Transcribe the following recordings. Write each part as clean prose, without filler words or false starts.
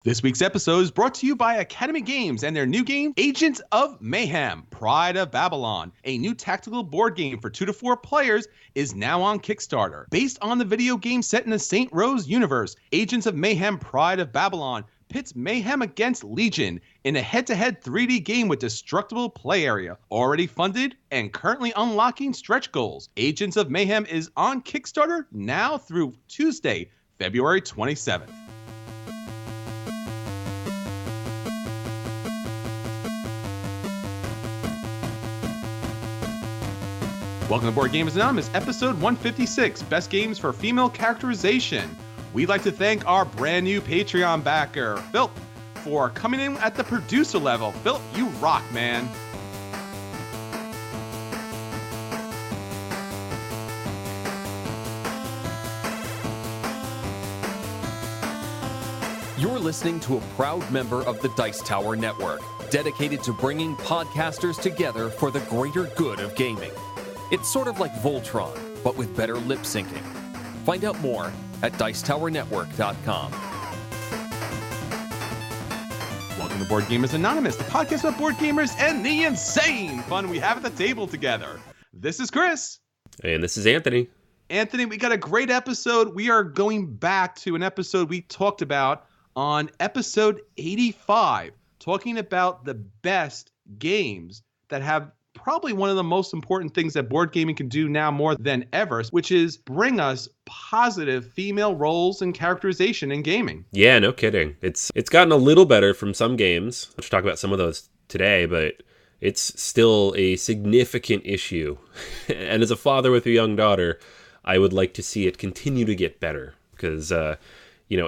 This week's episode is brought to you by Academy Games and their new game, Agents of Mayhem, Pride of Babylon. A new tactical board game for 2 to 4 players is now on Kickstarter. Based on the video game set in the St. Rose universe, Agents of Mayhem, Pride of Babylon pits Mayhem against Legion in a head-to-head 3D game with destructible play area. Already funded and currently unlocking stretch goals. Agents of Mayhem is on Kickstarter now through Tuesday, February 27th. Welcome to Board Gamers Anonymous, episode 156, Best Games for Female Characterization. We'd like to thank our brand new Patreon backer, Phil, for coming in at the producer level. Phil, you rock, man. You're listening to a proud member of the Dice Tower Network, dedicated to bringing podcasters together for the greater good of gaming. It's sort of like Voltron, but with better lip syncing. Find out more at dicetowernetwork.com. Welcome to Board Gamers Anonymous, the podcast about board gamers and the insane fun we have at the table together. This is Chris. And this is Anthony. Anthony, we got a great episode. We are going back to an episode we talked about on episode 85, talking about the best games that have probably one of the most important things that board gaming can do now more than ever, which is bring us positive female roles and characterization in gaming. Yeah, no kidding. It's gotten a little better from some games. Let's talk about some of those today, but it's still a significant issue. And as a father with a young daughter, I would like to see it continue to get better because,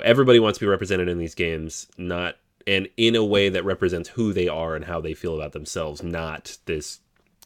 everybody wants to be represented in these games, and in a way that represents who they are and how they feel about themselves, not this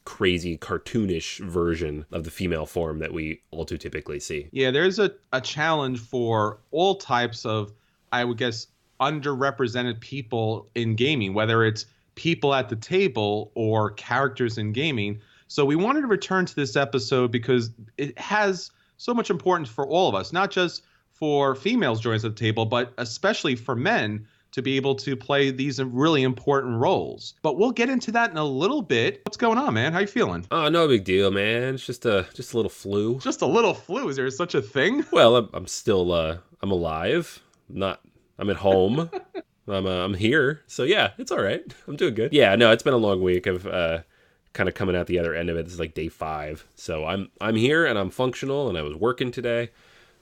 crazy cartoonish version of the female form that we all too typically see. Yeah, there's a challenge for all types of, I would guess, underrepresented people in gaming, whether it's people at the table or characters in gaming. So we wanted to return to this episode because it has so much importance for all of us, not just for females joining us at the table, but especially for men to be able to play these really important roles. But we'll get into that in a little bit. What's going on, man? How you feeling? Oh, no big deal, man. It's just a little flu. Just a little flu? Is there such a thing? Well, I'm still I'm alive. I'm at home. I'm here. So yeah, it's all right. I'm doing good. Yeah, no, it's been a long week of kind of coming out the other end of it. This is like day 5. So I'm here and I'm functional and I was working today.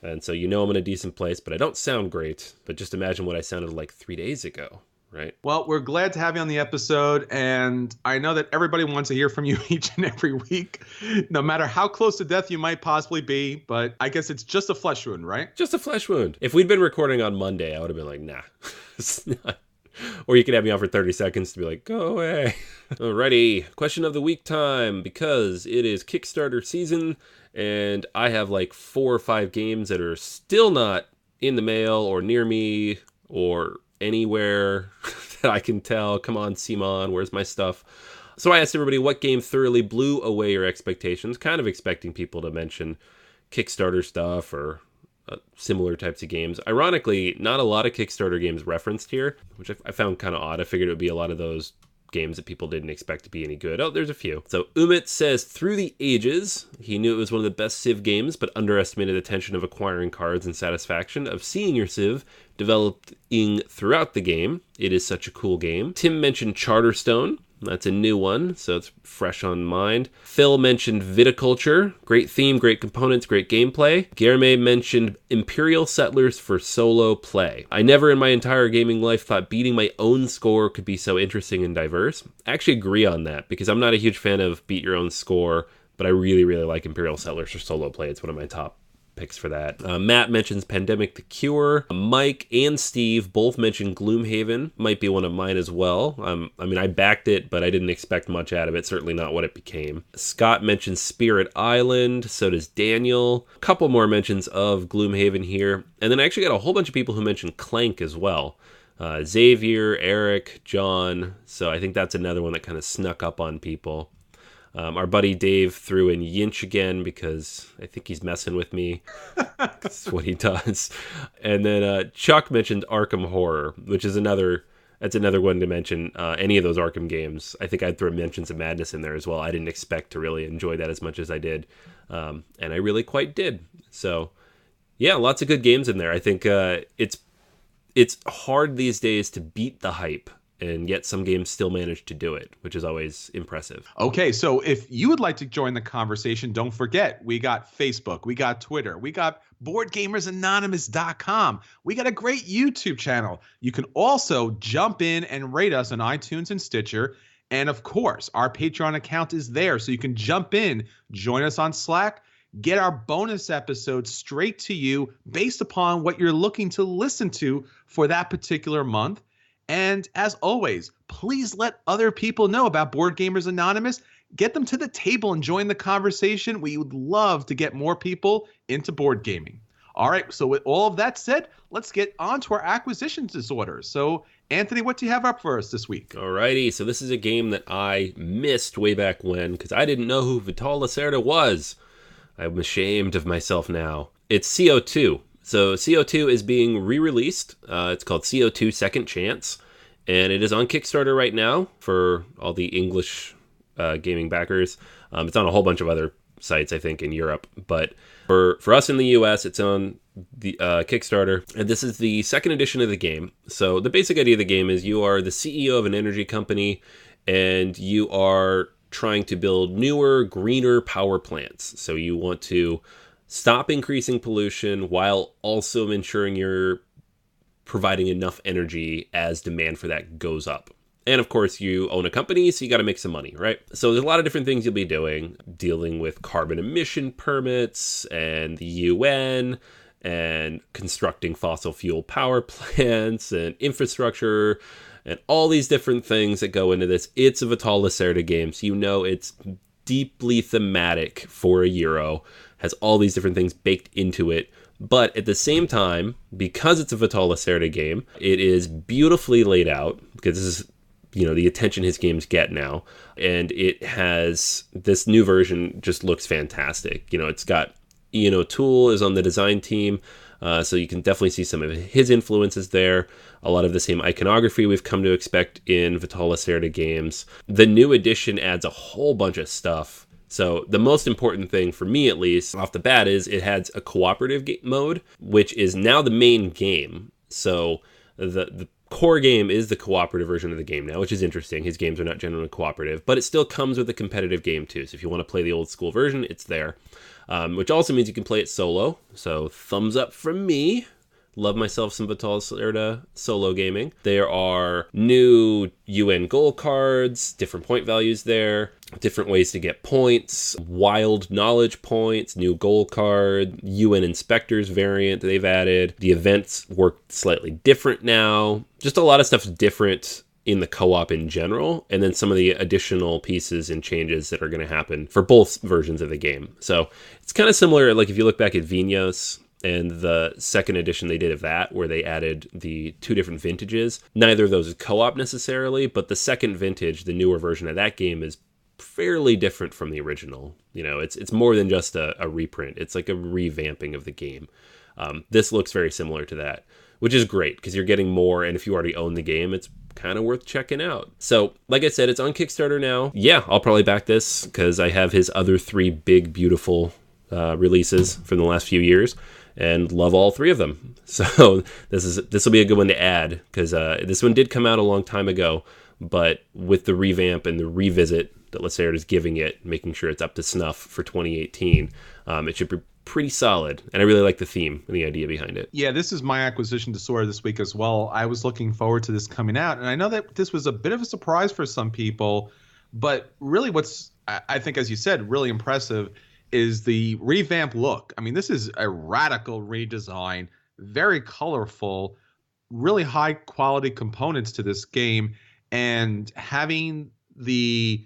And so I'm in a decent place, but I don't sound great. But just imagine what I sounded like 3 days ago, right? Well, we're glad to have you on the episode, and I know that everybody wants to hear from you each and every week, no matter how close to death you might possibly be, but I guess it's just a flesh wound, right? Just a flesh wound. If we'd been recording on Monday, I would have been like, nah, it's not. Or you could have me on for 30 seconds to be like, go away. Alrighty, question of the week time, because it is Kickstarter season, and I have like 4 or 5 games that are still not in the mail or near me or anywhere that I can tell. Come on, Simon, where's my stuff? So I asked everybody what game thoroughly blew away your expectations, kind of expecting people to mention Kickstarter stuff or similar types of games. Ironically, not a lot of Kickstarter games referenced here, which I found kind of odd. I figured it would be a lot of those games that people didn't expect to be any good. Oh, there's a few. So Umit says, Through the Ages, he knew it was one of the best Civ games, but underestimated the tension of acquiring cards and satisfaction of seeing your Civ developing throughout the game. It is such a cool game. Tim mentioned Charterstone. That's a new one, so it's fresh on mind. Phil mentioned Viticulture. Great theme, great components, great gameplay. Guillerme mentioned Imperial Settlers for solo play. I never in my entire gaming life thought beating my own score could be so interesting and diverse. I actually agree on that, because I'm not a huge fan of beat your own score, but I really, really like Imperial Settlers for solo play. It's one of my top picks for that. Matt mentions Pandemic the Cure. Mike and Steve both mentioned Gloomhaven. Might be one of mine as well. I backed it, but I didn't expect much out of it. Certainly not what it became. Scott mentions Spirit Island. So does Daniel. A couple more mentions of Gloomhaven here. And then I actually got a whole bunch of people who mentioned Clank as well. Xavier, Eric, John. So I think that's another one that kind of snuck up on people. Our buddy Dave threw in Yinch again because I think he's messing with me. That's what he does. And then Chuck mentioned Arkham Horror, which is another one to mention. Any of those Arkham games, I think I'd throw Mentions of Madness in there as well. I didn't expect to really enjoy that as much as I did, and I really quite did. So, yeah, lots of good games in there. I think it's hard these days to beat the hype, and yet some games still manage to do it, which is always impressive. Okay, so if you would like to join the conversation, don't forget, we got Facebook, we got Twitter, we got BoardGamersAnonymous.com. We got a great YouTube channel. You can also jump in and rate us on iTunes and Stitcher. And of course, our Patreon account is there, so you can jump in, join us on Slack, get our bonus episodes straight to you based upon what you're looking to listen to for that particular month. And as always, please let other people know about Board Gamers Anonymous. Get them to the table and join the conversation. We would love to get more people into board gaming. All right, so with all of that said, let's get on to our acquisition disorders. So, Anthony, what do you have up for us this week? All righty, so this is a game that I missed way back when because I didn't know who Vital Lacerda was. I'm ashamed of myself now. It's CO2. So CO2 is being re-released. It's called CO2 Second Chance, and it is on Kickstarter right now for all the English gaming backers. It's on a whole bunch of other sites, I think, in Europe. But for us in the US, it's on the Kickstarter, and this is the second edition of the game. So the basic idea of the game is you are the CEO of an energy company, and you are trying to build newer, greener power plants. So you want to stop increasing pollution while also ensuring you're providing enough energy as demand for that goes up. And of course, you own a company, so you got to make some money, right? So there's a lot of different things you'll be doing, dealing with carbon emission permits and the UN and constructing fossil fuel power plants and infrastructure and all these different things that go into this. It's a Vital Lacerda game, so you know it's deeply thematic for a Euro, has all these different things baked into it. But at the same time, because it's a Vital Lacerda game, it is beautifully laid out, because this is, the attention his games get now. And it has, this new version just looks fantastic. It's got, Ian O'Toole is on the design team, so you can definitely see some of his influences there. A lot of the same iconography we've come to expect in Vital Lacerda games. The new edition adds a whole bunch of stuff. So the most important thing for me, at least, off the bat, is it has a cooperative mode, which is now the main game. So the core game is the cooperative version of the game now, which is interesting. His games are not generally cooperative, but it still comes with a competitive game too. So if you want to play the old school version, it's there. Which also means you can play it solo. So thumbs up from me. Love myself some Vital Lacerda solo gaming. There are new UN goal cards, different point values there, different ways to get points, wild knowledge points, new goal card, UN inspectors variant they've added. The events work slightly different now. Just a lot of stuff's different in the co-op in general, and then some of the additional pieces and changes that are going to happen for both versions of the game. So it's kind of similar, like if you look back at Vinos and the second edition they did of that, where they added the two different vintages. Neither of those is co-op necessarily, but the second vintage, the newer version of that game, is fairly different from the original. It's more than just a reprint. It's like a revamping of the game. This looks very similar to that, which is great because you're getting more, and if you already own the game, it's kind of worth checking out. So, like I said, it's on Kickstarter now. Yeah, I'll probably back this because I have his other three big, beautiful releases from the last few years, and love all three of them. So this will be a good one to add because this one did come out a long time ago, but with the revamp and the revisit that Lacerda is giving it, making sure it's up to snuff for 2018, it should be pretty solid. And I really like the theme and the idea behind it. Yeah, this is my acquisition disorder this week as well. I was looking forward to this coming out, and I know that this was a bit of a surprise for some people, but really what's, I think, as you said, really impressive is the revamped look. I mean, this is a radical redesign, very colorful, really high quality components to this game, and having the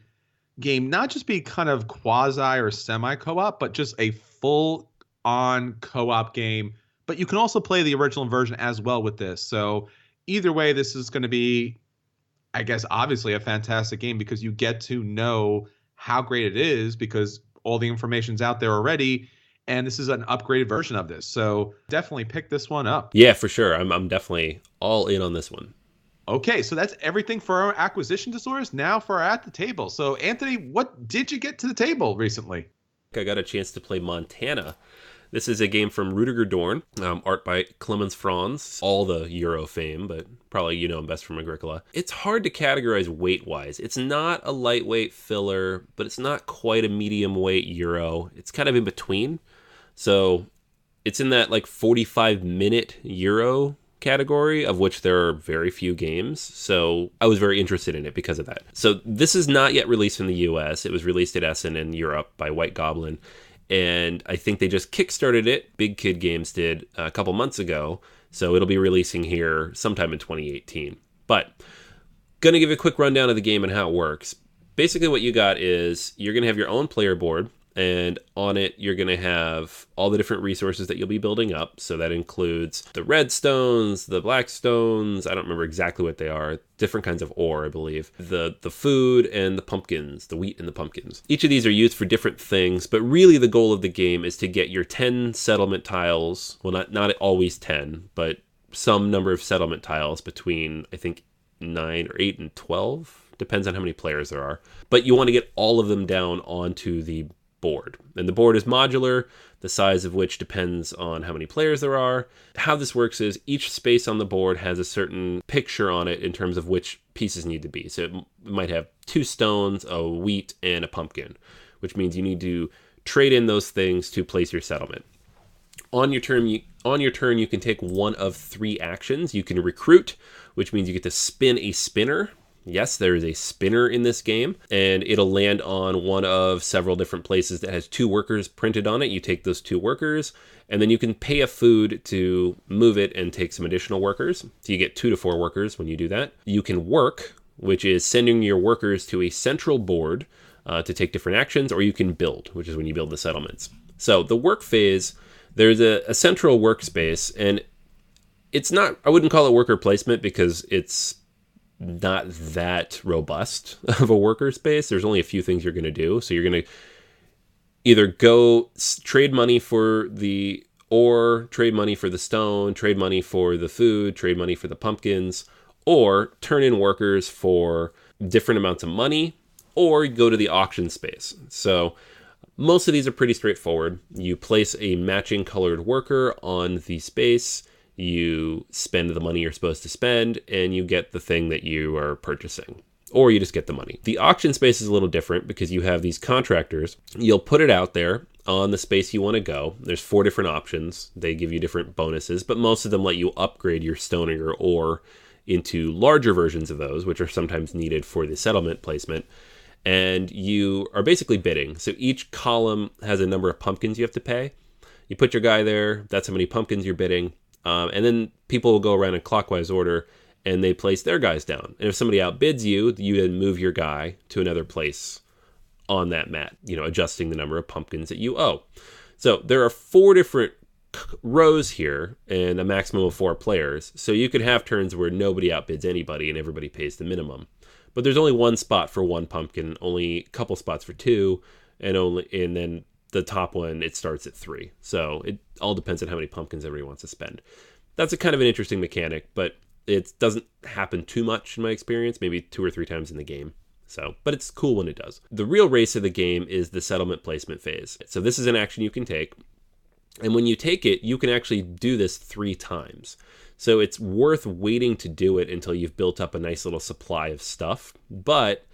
game not just be kind of quasi or semi co-op, but just a full on co-op game. But you can also play the original version as well with this. So either way, this is going to be, I guess, obviously a fantastic game because you get to know how great it is because all the information's out there already. And this is an upgraded version of this. So definitely pick this one up. Yeah, for sure. I'm definitely all in on this one. Okay, so that's everything for our acquisition disorders. Now for our at the table. So Anthony, what did you get to the table recently? I got a chance to play Montana. This is a game from Rudiger Dorn, art by Clemens Franz, all the Euro fame, but probably you know him best from Agricola. It's hard to categorize weight-wise. It's not a lightweight filler, but it's not quite a medium-weight Euro. It's kind of in between. So it's in that like 45-minute Euro category, of which there are very few games. So I was very interested in it because of that. So this is not yet released in the US. It was released at Essen in Europe by White Goblin. And I think they just kickstarted it. Big Kid Games did a couple months ago. So it'll be releasing here sometime in 2018. But going to give a quick rundown of the game and how it works. Basically what you got is you're going to have your own player board. And on it, you're going to have all the different resources that you'll be building up. So that includes the red stones, the black stones. I don't remember exactly what they are. Different kinds of ore, I believe. The food and the pumpkins, the wheat and the pumpkins. Each of these are used for different things. But really the goal of the game is to get your 10 settlement tiles. Well, not always 10, but some number of settlement tiles between, I think, 9 or 8 and 12. Depends on how many players there are. But you want to get all of them down onto the board. And the board is modular, the size of which depends on how many players there are. How this works is each space on the board has a certain picture on it in terms of which pieces need to be. So it might have 2 stones, a wheat, and a pumpkin, which means you need to trade in those things to place your settlement. On your turn, you can take one of 3 actions. You can recruit, which means you get to spin a spinner. Yes, there is a spinner in this game, and it'll land on one of several different places that has 2 workers printed on it. You take those 2 workers, and then you can pay a food to move it and take some additional workers. So you get 2 to 4 workers when you do that. You can work, which is sending your workers to a central board to take different actions, or you can build, which is when you build the settlements. So the work phase, there's a central workspace, and it's not, I wouldn't call it worker placement because it's not that robust of a worker space. There's only a few things you're going to do. So you're going to either go trade money for the ore, trade money for the stone, trade money for the food, trade money for the pumpkins, or turn in workers for different amounts of money, or go to the auction space. So most of these are pretty straightforward. You place a matching colored worker on the space, you spend the money you're supposed to spend, and you get the thing that you are purchasing. Or you just get the money. The auction space is a little different because you have these contractors. You'll put it out there on the space you want to go. There's 4 different options. They give you different bonuses, but most of them let you upgrade your stone or your ore into larger versions of those, which are sometimes needed for the settlement placement. And you are basically bidding. So each column has a number of pumpkins you have to pay. You put your guy there. That's how many pumpkins you're bidding. And then people will go around in clockwise order and they place their guys down. And if somebody outbids you, you then move your guy to another place on that mat, adjusting the number of pumpkins that you owe. So there are 4 different rows here and a maximum of 4 players. So you could have turns where nobody outbids anybody and everybody pays the minimum. But there's only 1 spot for 1 pumpkin, only a couple spots for 2, and then the top one, it starts at 3. So it all depends on how many pumpkins everybody wants to spend. That's a kind of an interesting mechanic, but it doesn't happen too much in my experience, maybe 2 or 3 times in the game. But it's cool when it does. The real race of the game is the settlement placement phase. So this is an action you can take. And when you take it, you can actually do this 3 times. So it's worth waiting to do it until you've built up a nice little supply of stuff. But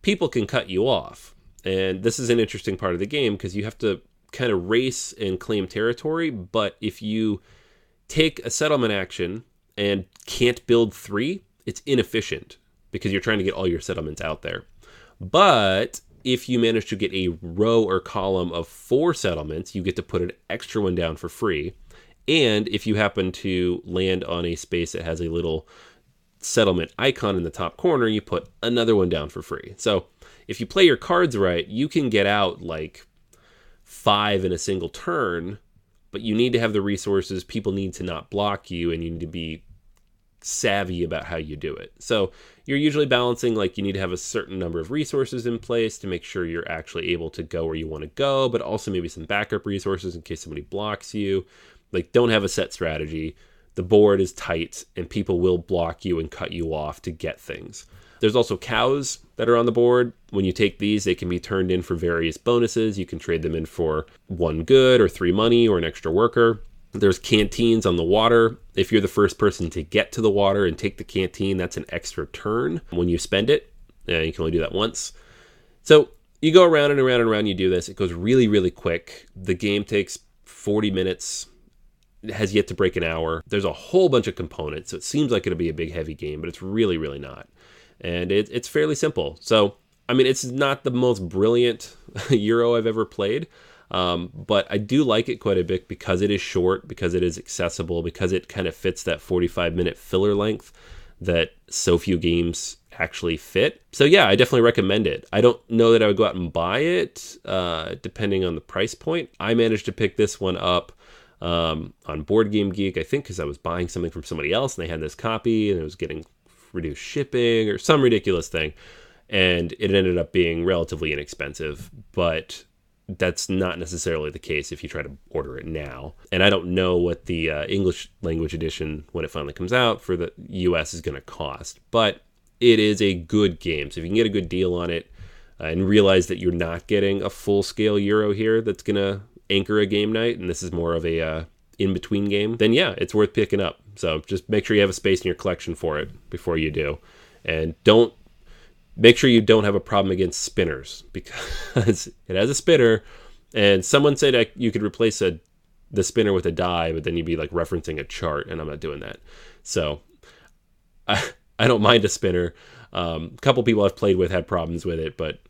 people can cut you off. And this is an interesting part of the game because you have to kind of race and claim territory. But if you take a settlement action and can't build 3, it's inefficient because you're trying to get all your settlements out there. But if you manage to get a row or column of 4 settlements, you get to put an extra one down for free. And if you happen to land on a space that has a little settlement icon in the top corner, you put another one down for free. So if you play your cards right, you can get out like 5 in a single turn, but you need to have the resources. People need to not block you, and you need to be savvy about how you do it. So you're usually balancing, like, you need to have a certain number of resources in place to make sure you're actually able to go where you want to go, but also maybe some backup resources in case somebody blocks you. Like, don't have a set strategy. The board is tight and people will block you and cut you off to get things. There's also cows that are on the board. When you take these, they can be turned in for various bonuses. You can trade them in for 1 good or 3 money or an extra worker. There's canteens on the water. If you're the first person to get to the water and take the canteen, that's an extra turn when you spend it. You can only do that once. So you go around and around and around, you do this. It goes really, really quick. The game takes 40 minutes. It has yet to break an hour. There's a whole bunch of components, so it seems like it'll be a big, heavy game, but it's really, really not. And it's fairly simple. So, I mean, it's not the most brilliant Euro I've ever played, but I do like it quite a bit because it is short, because it is accessible, because it kind of fits that 45-minute filler length that so few games actually fit. So yeah, I definitely recommend it. I don't know that I would go out and buy it, depending on the price point. I managed to pick this one up on Board Game Geek, I think, because I was buying something from somebody else and they had this copy and it was getting reduced shipping or some ridiculous thing, and it ended up being relatively inexpensive, but that's not necessarily the case if you try to order it now. And I don't know what the English language edition, when it finally comes out for the US, is going to cost, but it is a good game. So if you can get a good deal on it and realize that you're not getting a full-scale Euro here that's going to anchor a game night, and this is more of a in-between game, then yeah, it's worth picking up. So just make sure you have a space in your collection for it before you do. And make sure you don't have a problem against spinners, because it has a spinner, and someone said you could replace the spinner with a die, but then you'd be like referencing a chart, and I'm not doing that. So I don't mind a spinner. A couple people I've played with had problems with it, but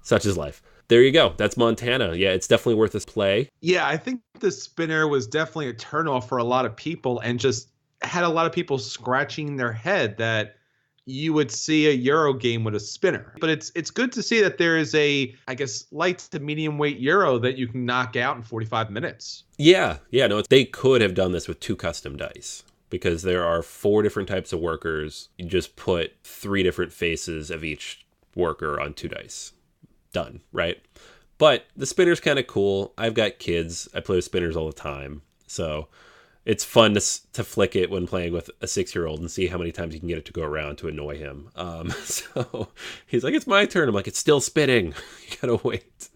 such is life. There you go. That's Montana. Yeah, it's definitely worth a play. Yeah, I think the spinner was definitely a turnoff for a lot of people, and just had a lot of people scratching their head that you would see a Euro game with a spinner. But it's good to see that there is a, I guess, light to medium weight Euro that you can knock out in 45 minutes. Yeah, no, they could have done this with 2 custom dice, because there are 4 different types of workers. You just put 3 different faces of each worker on 2 dice. Done, right? But the spinner's kind of cool. I've got kids. I play with spinners all the time. So it's fun to flick it when playing with a 6-year-old and see how many times you can get it to go around to annoy him. So he's like, it's my turn. I'm like, it's still spinning. You gotta wait.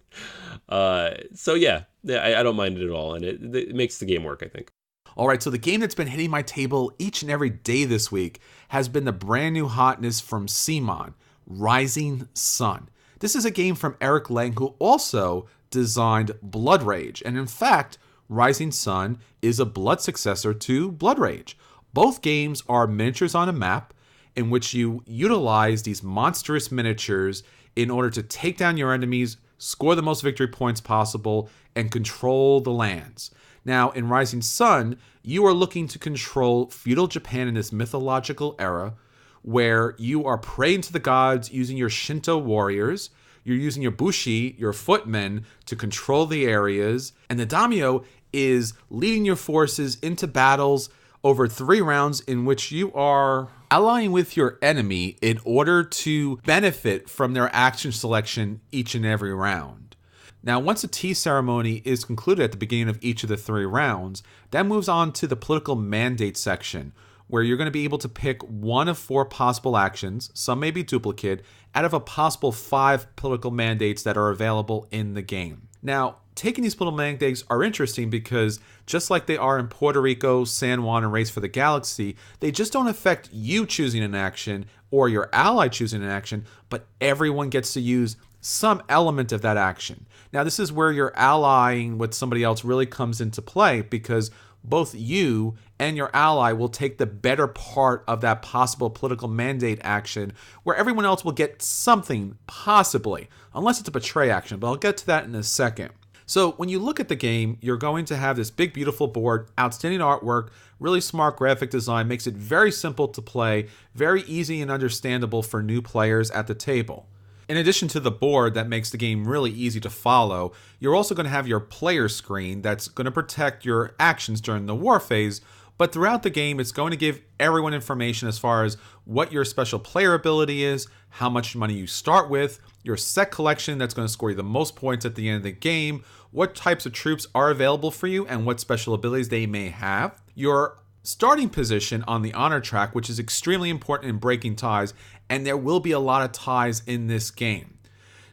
So yeah, I don't mind it at all. And it makes the game work, I think. All right, so the game that's been hitting my table each and every day this week has been the brand new hotness from CMON, Rising Sun. This is a game from Eric Lang, who also designed Blood Rage. And in fact, Rising Sun is a blood successor to Blood Rage. Both games are miniatures on a map in which you utilize these monstrous miniatures in order to take down your enemies, score the most victory points possible, and control the lands. Now, in Rising Sun, you are looking to control feudal Japan in this mythological era, where you are praying to the gods using your Shinto warriors. You're using your Bushi, your footmen, to control the areas. And the daimyo is leading your forces into battles over 3 rounds in which you are allying with your enemy in order to benefit from their action selection each and every round. Now, once a tea ceremony is concluded at the beginning of each of the 3 rounds, that moves on to the political mandate section, where you're going to be able to pick 1 of 4 possible actions, some may be duplicate, out of a possible 5 political mandates that are available in the game. Now, taking these political mandates are interesting because just like they are in Puerto Rico, San Juan, and Race for the Galaxy, they just don't affect you choosing an action or your ally choosing an action, but everyone gets to use some element of that action. Now, this is where your allying with somebody else really comes into play, because both you and your ally will take the better part of that possible political mandate action, where everyone else will get something, possibly, unless it's a betray action, but I'll get to that in a second. So when you look at the game, you're going to have this big, beautiful board, outstanding artwork, really smart graphic design, makes it very simple to play, very easy and understandable for new players at the table. In addition to the board that makes the game really easy to follow, you're also going to have your player screen that's going to protect your actions during the war phase, But throughout the game, it's going to give everyone information as far as what your special player ability is, how much money you start with, your set collection that's going to score you the most points at the end of the game, what types of troops are available for you, and what special abilities they may have, your starting position on the honor track, which is extremely important in breaking ties, and there will be a lot of ties in this game.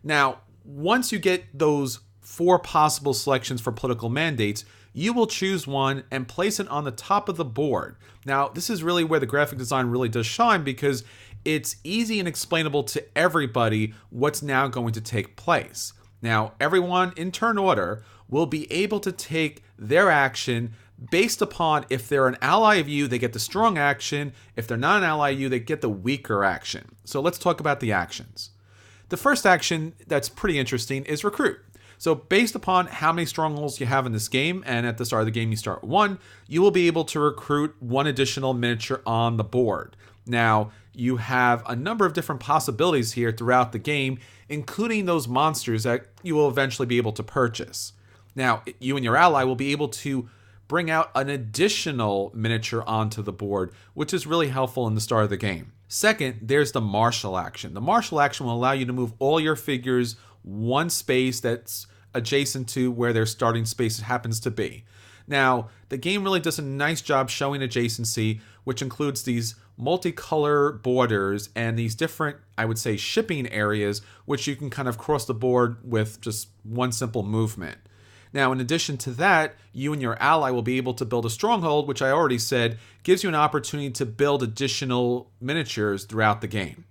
Now, once you get those 4 possible selections for political mandates, you will choose one and place it on the top of the board. Now, this is really where the graphic design really does shine, because it's easy and explainable to everybody what's now going to take place. Now, everyone in turn order will be able to take their action based upon if they're an ally of you, they get the strong action. If they're not an ally of you, they get the weaker action. So let's talk about the actions. The first action that's pretty interesting is recruit. So based upon how many strongholds you have in this game, and at the start of the game you start 1, you will be able to recruit 1 additional miniature on the board. Now, you have a number of different possibilities here throughout the game, including those monsters that you will eventually be able to purchase. Now, you and your ally will be able to bring out an additional miniature onto the board, which is really helpful in the start of the game. Second, there's the martial action. The martial action will allow you to move all your figures 1 space that's adjacent to where their starting space happens to be. Now, the game really does a nice job showing adjacency, which includes these multicolor borders and these different, I would say, shipping areas, which you can kind of cross the board with just 1 simple movement. Now, in addition to that, you and your ally will be able to build a stronghold, which I already said gives you an opportunity to build additional miniatures throughout the game.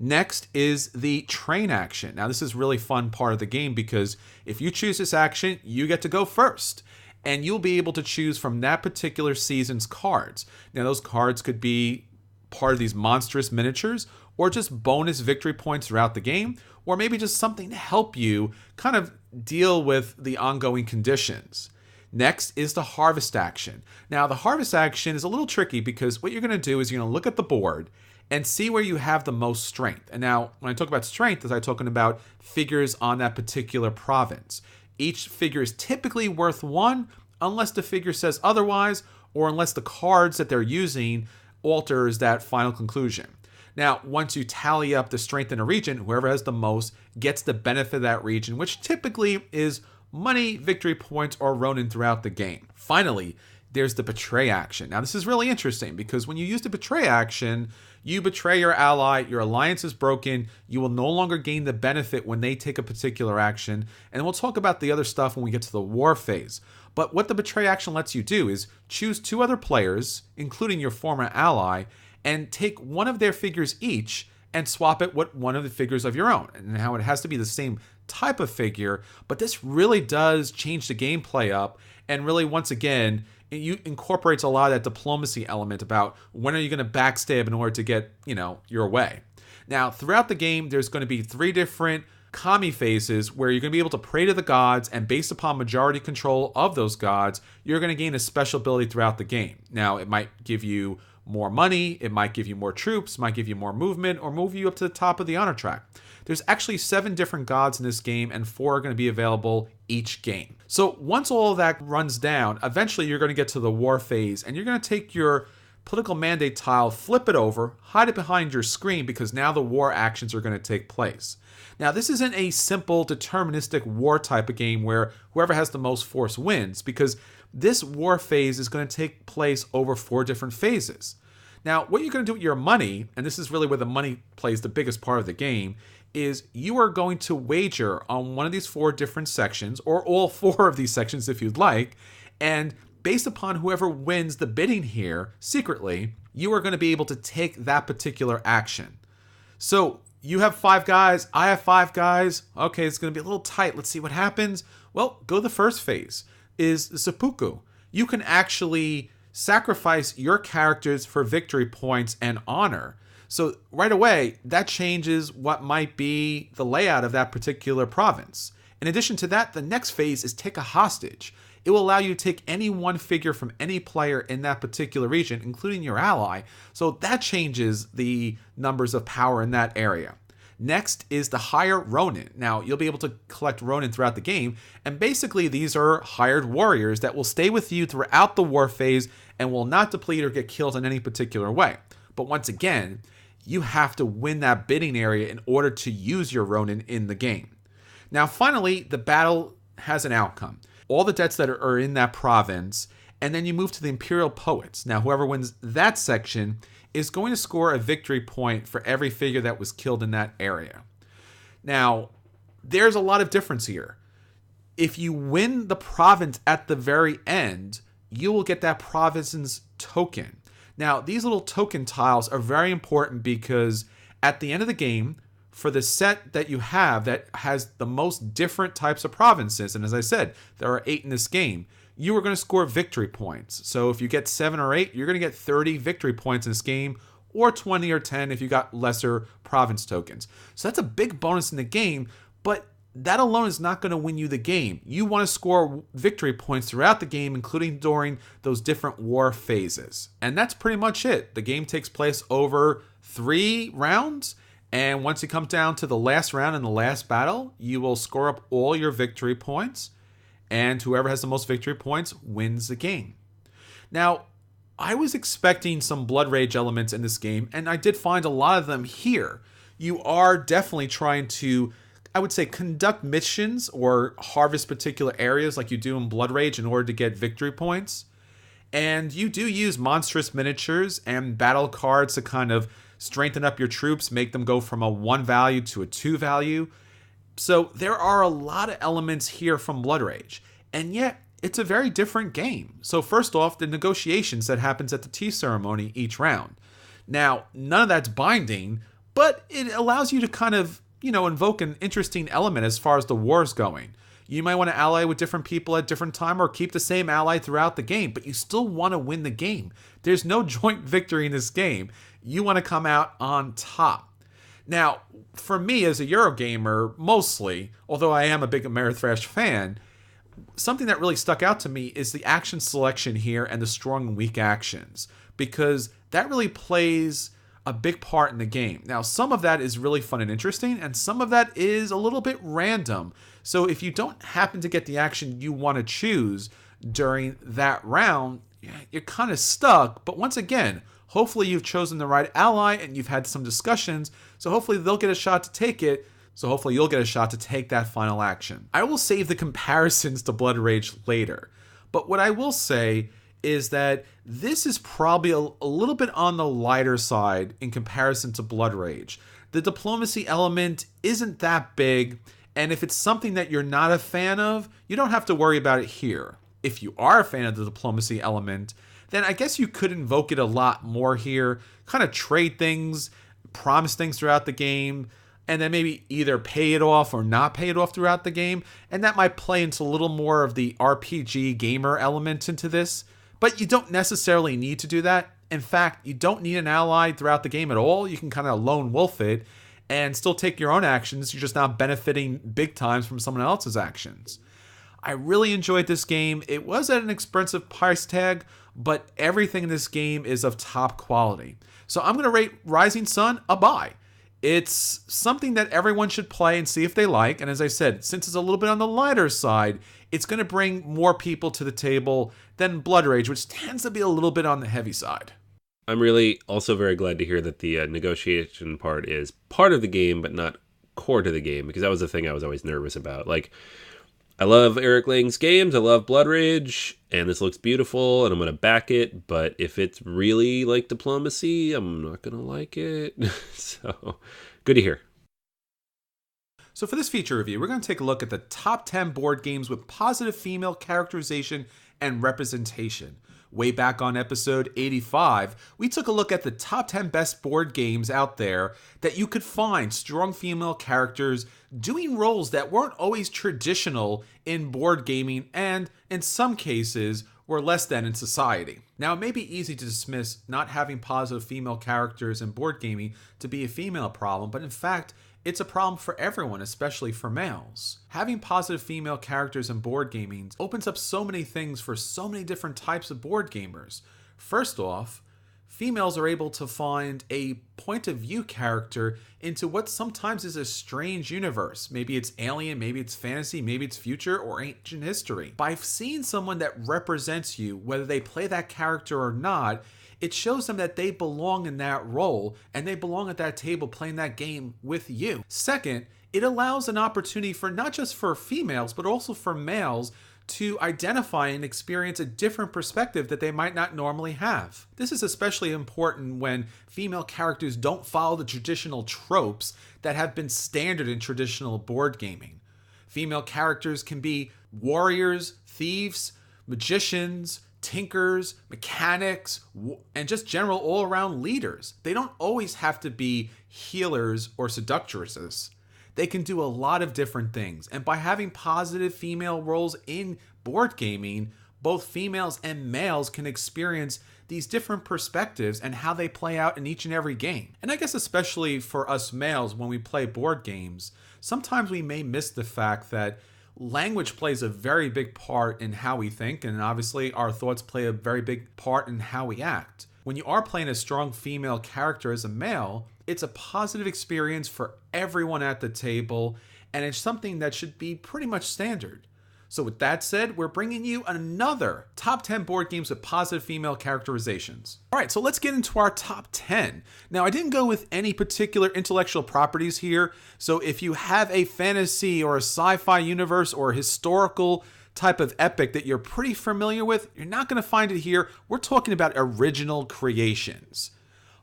Next is the train action. Now, this is really fun part of the game, because if you choose this action, you get to go first, and you'll be able to choose from that particular season's cards. Now, those cards could be part of these monstrous miniatures, or just bonus victory points throughout the game, or maybe just something to help you kind of deal with the ongoing conditions. Next is the harvest action. Now, the harvest action is a little tricky, because what you're going to do is you're going to look at the board and see where you have the most strength. And now, when I talk about strength, I'm talking about figures on that particular province. Each figure is typically worth 1, unless the figure says otherwise, or unless the cards that they're using alters that final conclusion. Now, once you tally up the strength in a region, whoever has the most gets the benefit of that region, which typically is money, victory points, or Ronin throughout the game. Finally, there's the betray action. Now, this is really interesting, because when you use the betray action, you betray your ally, your alliance is broken, you will no longer gain the benefit when they take a particular action, and we'll talk about the other stuff when we get to the war phase. But what the betray action lets you do is choose 2 other players, including your former ally, and take 1 of their figures each and swap it with 1 of the figures of your own. And now it has to be the same type of figure, but this really does change the gameplay up, and really, once again, it incorporates a lot of that diplomacy element about when are you going to backstab in order to get, your way. Now, throughout the game, there's going to be 3 different kami phases where you're going to be able to pray to the gods, and based upon majority control of those gods, you're going to gain a special ability throughout the game. Now, it might give you more money, it might give you more troops, might give you more movement, or move you up to the top of the honor track. There's actually 7 different gods in this game, and 4 are going to be available each game. So once all of that runs down, eventually you're going to get to the war phase, and you're going to take your political mandate tile, flip it over, hide it behind your screen, because now the war actions are going to take place. Now, this isn't a simple deterministic war type of game where whoever has the most force wins, because this war phase is going to take place over 4 different phases. Now, what you're going to do with your money, and this is really where the money plays the biggest part of the game, is you are going to wager on one of these 4 different sections, or all 4 of these sections if you'd like, and based upon whoever wins the bidding here, secretly, you are going to be able to take that particular action. So, you have 5 guys, I have 5 guys, okay, it's going to be a little tight, let's see what happens. Well, go to the first phase, is the seppuku. You can actually sacrifice your characters for victory points and honor. So right away, that changes what might be the layout of that particular province. In addition to that, the next phase is take a hostage. It will allow you to take any 1 figure from any player in that particular region, including your ally. So that changes the numbers of power in that area. Next is the hire Ronin. Now, you'll be able to collect Ronin throughout the game, and basically these are hired warriors that will stay with you throughout the war phase and will not deplete or get killed in any particular way. But once again, you have to win that bidding area in order to use your Ronin in the game. Now, finally, the battle has an outcome. All the debts that are in that province, and then you move to the Imperial Poets. Now, whoever wins that section is going to score a victory point for every figure that was killed in that area. Now, there's a lot of difference here. If you win the province at the very end, you will get that province's token. Now, these little token tiles are very important because at the end of the game, for the set that you have that has the most different types of provinces, and as I said, there are 8 in this game, you are going to score victory points. So if you get 7 or 8, you're going to get 30 victory points in this game, or 20 or 10 if you got lesser province tokens. So that's a big bonus in the game, but that alone is not going to win you the game. You want to score victory points throughout the game, including during those different war phases. And that's pretty much it. The game takes place over 3 rounds, and once you come down to the last round and the last battle, you will score up all your victory points, and whoever has the most victory points wins the game. Now, I was expecting some blood rage elements in this game, and I did find a lot of them here. You are definitely trying to, I would say, conduct missions or harvest particular areas like you do in Blood Rage in order to get victory points. And you do use monstrous miniatures and battle cards to kind of strengthen up your troops, make them go from a 1 value to a 2 value. So there are a lot of elements here from Blood Rage, and yet it's a very different game. So first off, the negotiations that happens at the tea ceremony each round. Now, none of that's binding, but it allows you to kind of, invoke an interesting element as far as the war's going. You might want to ally with different people at different time or keep the same ally throughout the game, but you still want to win the game. There's no joint victory in this game. You want to come out on top. Now, for me as a Eurogamer, mostly, although I am a big Ameritrash fan, something that really stuck out to me is the action selection here and the strong and weak actions, because that really plays a big part in the game. Now, some of that is really fun and interesting, and some of that is a little bit random. So if you don't happen to get the action you want to choose during that round, you're kind of stuck. But once again, hopefully you've chosen the right ally and you've had some discussions, so hopefully they'll get a shot to take it. So hopefully you'll get a shot to take that final action. I will save the comparisons to Blood Rage later, but what I will say is that this is probably a little bit on the lighter side in comparison to Blood Rage. The diplomacy element isn't that big, and if it's something that you're not a fan of, you don't have to worry about it here. If you are a fan of the diplomacy element, then I guess you could invoke it a lot more here, kind of trade things, promise things throughout the game, and then maybe either pay it off or not pay it off throughout the game, and that might play into a little more of the RPG gamer element into this. But you don't necessarily need to do that. In fact, you don't need an ally throughout the game at all. You can kind of lone wolf it and still take your own actions. You're just not benefiting big times from someone else's actions. I really enjoyed this game. It was at an expensive price tag, but everything in this game is of top quality. So I'm going to rate Rising Sun a buy. It's something that everyone should play and see if they like. And as I said, since it's a little bit on the lighter side, it's going to bring more people to the table than Blood Rage, which tends to be a little bit on the heavy side. I'm really also very glad to hear that the negotiation part is part of the game, but not core to the game, because that was the thing I was always nervous about. Like, I love Eric Lang's games, I love Blood Rage, and this looks beautiful, and I'm going to back it, but if it's really like diplomacy, I'm not going to like it. So, good to hear. So for this feature review, we're going to take a look at the top 10 board games with positive female characterization and representation. Way back on episode 85, we took a look at the top 10 best board games out there that you could find strong female characters doing roles that weren't always traditional in board gaming and, in some cases, were less than in society. Now, it may be easy to dismiss not having positive female characters in board gaming to be a female problem, but in fact, it's a problem for everyone, especially for males. Having positive female characters in board gaming opens up so many things for so many different types of board gamers. First off, females are able to find a point of view character into what sometimes is a strange universe. Maybe it's alien, maybe it's fantasy, maybe it's future or ancient history. By seeing someone that represents you, whether they play that character or not, it shows them that they belong in that role and they belong at that table playing that game with you. Second, it allows an opportunity for not just for females, but also for males to identify and experience a different perspective that they might not normally have. This is especially important when female characters don't follow the traditional tropes that have been standard in traditional board gaming. Female characters can be warriors, thieves, magicians, tinkers, mechanics, and just general all-around leaders. They don't always have to be healers or seductresses. They can do a lot of different things. And by having positive female roles in board gaming, both females and males can experience these different perspectives and how they play out in each and every game. And I guess especially for us males when we play board games, sometimes we may miss the fact that language plays a very big part in how we think, and obviously our thoughts play a very big part in how we act. When you are playing a strong female character as a male, it's a positive experience for everyone at the table, and it's something that should be pretty much standard. So with that said, we're bringing you another top 10 board games with positive female characterizations. All right, so let's get into our top 10. Now, I didn't go with any particular intellectual properties here, so if you have a fantasy or a sci-fi universe or a historical type of epic that you're pretty familiar with, you're not going to find it here. We're talking about original creations.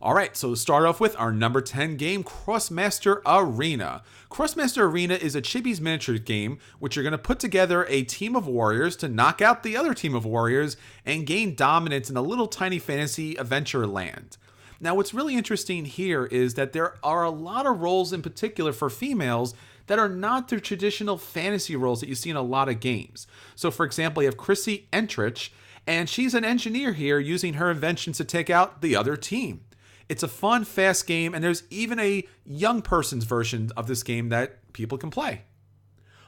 All right, so to start off with our number 10 game, Crossmaster Arena. Crossmaster Arena is a Chibi's miniature game, which you're going to put together a team of warriors to knock out the other team of warriors and gain dominance in a little tiny fantasy adventure land. Now, what's really interesting here is that there are a lot of roles in particular for females that are not the traditional fantasy roles that you see in a lot of games. So, for example, you have Chrissy Entrich, and she's an engineer here using her inventions to take out the other team. It's a fun, fast game, and there's even a young person's version of this game that people can play.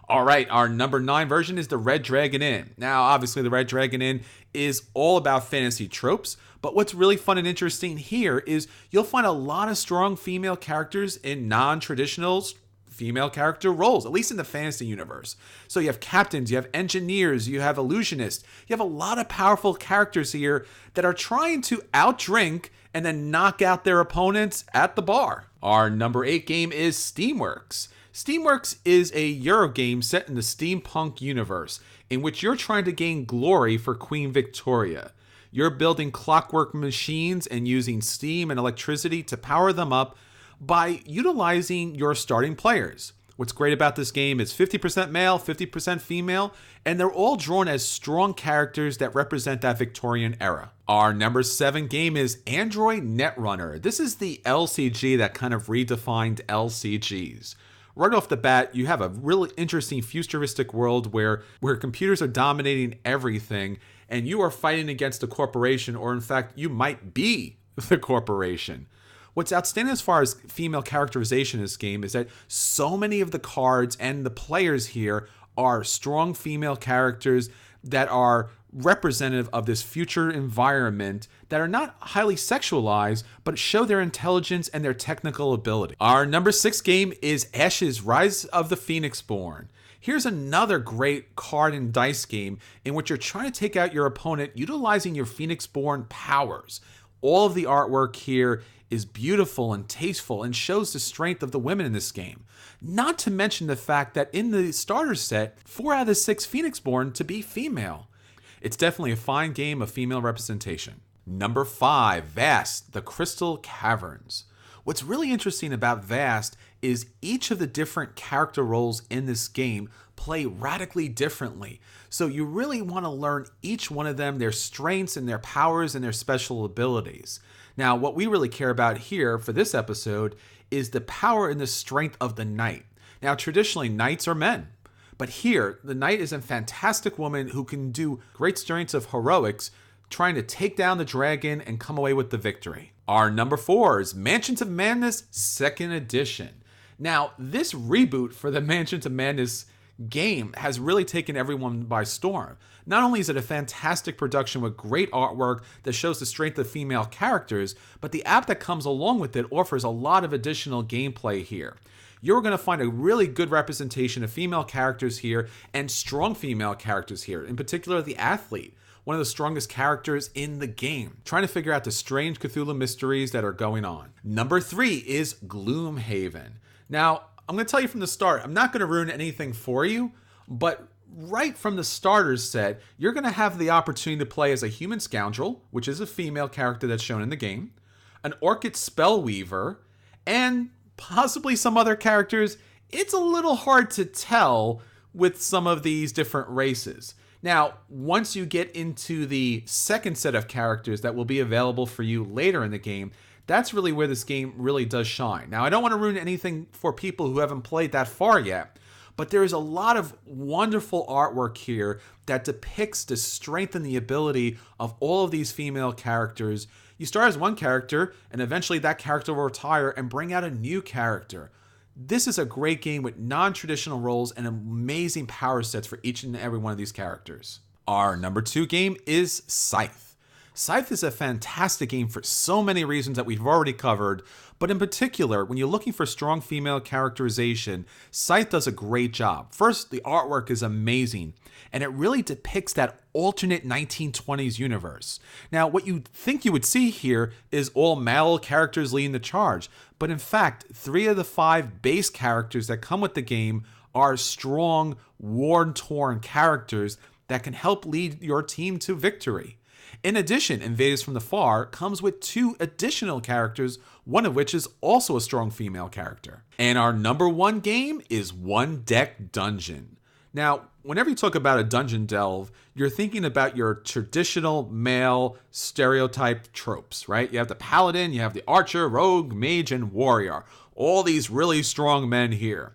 All right, our number 9 version is the Red Dragon Inn. Now, obviously, the Red Dragon Inn is all about fantasy tropes, but what's really fun and interesting here is you'll find a lot of strong female characters in non-traditional female character roles, at least in the fantasy universe. So you have captains, you have engineers, you have illusionists. You have a lot of powerful characters here that are trying to outdrink and then knock out their opponents at the bar. Our number 8 game is Steamworks. Steamworks is a Euro game set in the steampunk universe in which you're trying to gain glory for Queen Victoria. You're building clockwork machines and using steam and electricity to power them up by utilizing your starting players. What's great about this game is 50% male, 50% female, and they're all drawn as strong characters that represent that Victorian era. Our number 7 game is Android Netrunner. This is the LCG that kind of redefined LCGs. Right off the bat, you have a really interesting futuristic world where computers are dominating everything, and you are fighting against a corporation, or in fact, you might be the corporation. What's outstanding as far as female characterization in this game is that so many of the cards and the players here are strong female characters that are representative of this future environment that are not highly sexualized, but show their intelligence and their technical ability. Our number 6 game is Ashes: Rise of the Phoenixborn. Here's another great card and dice game in which you're trying to take out your opponent utilizing your Phoenixborn powers. All of the artwork here is beautiful and tasteful and shows the strength of the women in this game. Not to mention the fact that in the starter set, 4 out of the 6 Phoenixborn to be female. It's definitely a fine game of female representation. Number 5, Vast, the Crystal Caverns. What's really interesting about Vast is each of the different character roles in this game play radically differently. So you really want to learn each one of them, their strengths and their powers and their special abilities. Now, what we really care about here for this episode is the power and the strength of the knight. Now, traditionally, knights are men. But here, the knight is a fantastic woman who can do great strengths of heroics, trying to take down the dragon and come away with the victory. Our number 4 is Mansions of Madness 2nd Edition. Now, this reboot for the Mansions of Madness game has really taken everyone by storm. Not only is it a fantastic production with great artwork that shows the strength of female characters, but the app that comes along with it offers a lot of additional gameplay here. You're going to find a really good representation of female characters here and strong female characters here, in particular the athlete, one of the strongest characters in the game, trying to figure out the strange Cthulhu mysteries that are going on. Number 3 is Gloomhaven. Now, I'm going to tell you from the start, I'm not going to ruin anything for you, but right from the starter set, you're going to have the opportunity to play as a human scoundrel, which is a female character that's shown in the game, an orchid spellweaver, and possibly some other characters. It's a little hard to tell with some of these different races. Now, once you get into the second set of characters that will be available for you later in the game, that's really where this game really does shine. Now, I don't want to ruin anything for people who haven't played that far yet, but there is a lot of wonderful artwork here that depicts the strength and the ability of all of these female characters. You start as one character, and eventually that character will retire and bring out a new character. This is a great game with non-traditional roles and amazing power sets for each and every one of these characters. Our number 2 game is Scythe. Scythe is a fantastic game for so many reasons that we've already covered, but in particular, when you're looking for strong female characterization, Scythe does a great job. First, the artwork is amazing, and it really depicts that alternate 1920s universe. Now, what you'd think you would see here is all male characters leading the charge, but in fact, 3 of the 5 base characters that come with the game are strong, war-torn characters that can help lead your team to victory. In addition, Invaders from the Far comes with 2 additional characters, one of which is also a strong female character. And our number 1 game is One Deck Dungeon. Now, whenever you talk about a dungeon delve, you're thinking about your traditional male stereotype tropes, right? You have the paladin, you have the archer, rogue, mage, and warrior. All these really strong men here.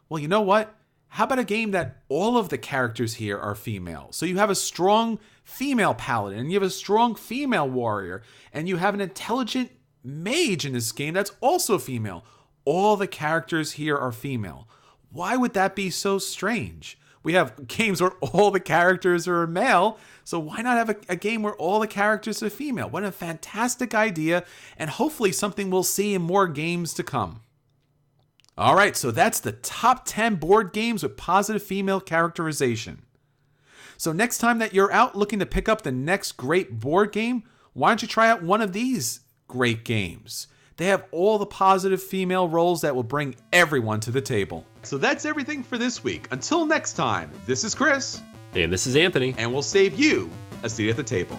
Well, you know what? How about a game that all of the characters here are female? So you have a strong female paladin, and you have a strong female warrior, and you have an intelligent mage in this game that's also female. All the characters here are female. Why would that be so strange? We have games where all the characters are male, so why not have a game where all the characters are female? What a fantastic idea, and hopefully something we'll see in more games to come. All right, so that's the top 10 board games with positive female characterization. So next time that you're out looking to pick up the next great board game, why don't you try out one of these great games? They have all the positive female roles that will bring everyone to the table. So that's everything for this week. Until next time, this is Chris. And this is Anthony. And we'll save you a seat at the table.